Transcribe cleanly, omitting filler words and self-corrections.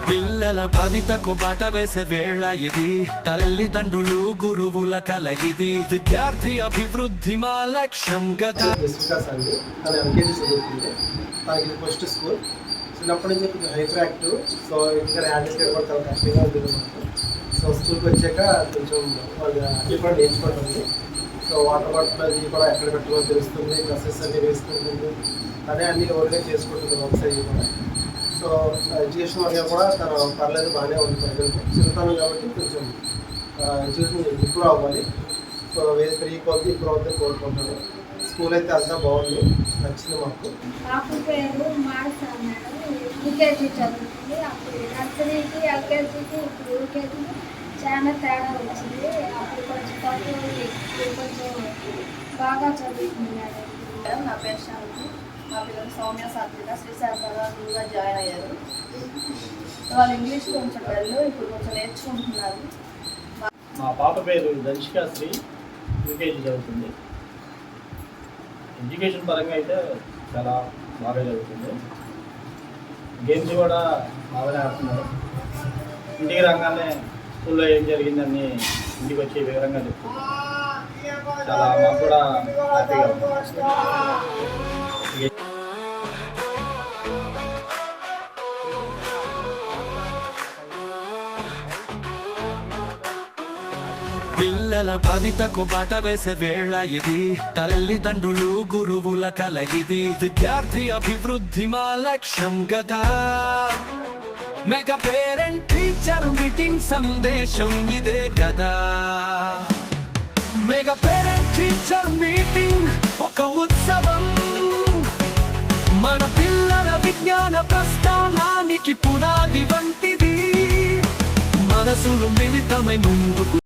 పిల్లల భవితకు బాట వేసే వేళ ఇది, తల్లిదండ్రులు గురువుల కల ఇది, విద్యార్థి అభివృద్ధి మా లక్ష్యం గదా. అండి తను ఎల్కేజీ చదువుతుంది. తనకి ఫస్ట్ స్కూల్ చిన్నప్పటి నుంచి కొంచెం హైపర్ యాక్టివ్. సో ఇక్కడ హ్యాండిల్ చేయడం కూడా చాలా కష్టంగా ఉంటుంది మాకు. సో స్కూల్కి వచ్చాక కొంచెం వాళ్ళు అన్నీ కూడా నేర్చుకుంటుంది. సో వాటర్ బాటిల్ అది కూడా ఎక్కడ పెట్టుకోవాలో తెలుస్తుంది, డ్రెస్సెస్ అన్నీ వేసుకుంటుంది, తనే అన్నీ ఓన్గా చేసుకుంటుంది వర్క్స్ అవి కూడా. సో ఎడ్యుకేషన్ వల్ల కూడా తను పర్లేదు బాగానే ఉంది. ప్రజెంట్ చిన్నతనం కాబట్టి కొంచెం ఎడ్యుకేషన్ ఇంప్రూవ్ అవ్వాలి. సో ఫ్రీ కొద్ది ఇంప్రూవ్ అవుతుంది కోరుకుంటాను. స్కూల్ అయితే అంతా బాగుంది, నచ్చింది మాకు. పాప పేరు మానస మేడం, యూకేజీ చదువుతుంది. అప్పుడు నర్సరీకి ఎల్కేజీకి ఇప్పుడు యూకేజీకి చాలా తేడా వచ్చింది. అప్పుడు కొంచెం తక్కువ, ఇప్పుడు కొంచెం బాగా చదువుతుంది మేడం. నా పేరు శాంతి. మా పిల్లలు సౌమ్య సాత్విక శ్రీశాంతగా గురువుగా జాయిన్ అయ్యారు. వాళ్ళు ఇంగ్లీష్ కొంచెం వెళ్ళు ఇప్పుడు కొంచెం నేర్చుకుంటున్నారు. మా పాప పేరు ధనిష్కా శ్రీ, యూకేజీ చదువుతుంది. ఎడ్యుకేషన్ పరంగా అయితే చాలా బాగా జరుగుతుంది. గేమ్స్ కూడా బాగానే ఆడుతున్నారు. ఇంటికి రాగానే స్కూల్లో ఏం జరిగిందని ఇంటికి వచ్చి వివరంగా చెప్తుంది. చాలా మాకు కూడా హ్యాపీగా ఉంది. పిల్లల భవితకు బాట వేసే వేళ ఇది, తల్లిదండ్రులు గురువుల కల ఇది, విద్యార్థి అభివృద్ధి మా లక్ష్యం గదా. మెగా పేరెంట్ టీచర్ మీటింగ్ సందేశం ఇదే కదా. మెగా పేరెంట్ టీచర్ మీటింగ్ ఒక ఉత్సవం, మన పిల్లల విజ్ఞాన ప్రస్థానానికి పునాది వంటిది. మనసులు మిళితమై ముందుకు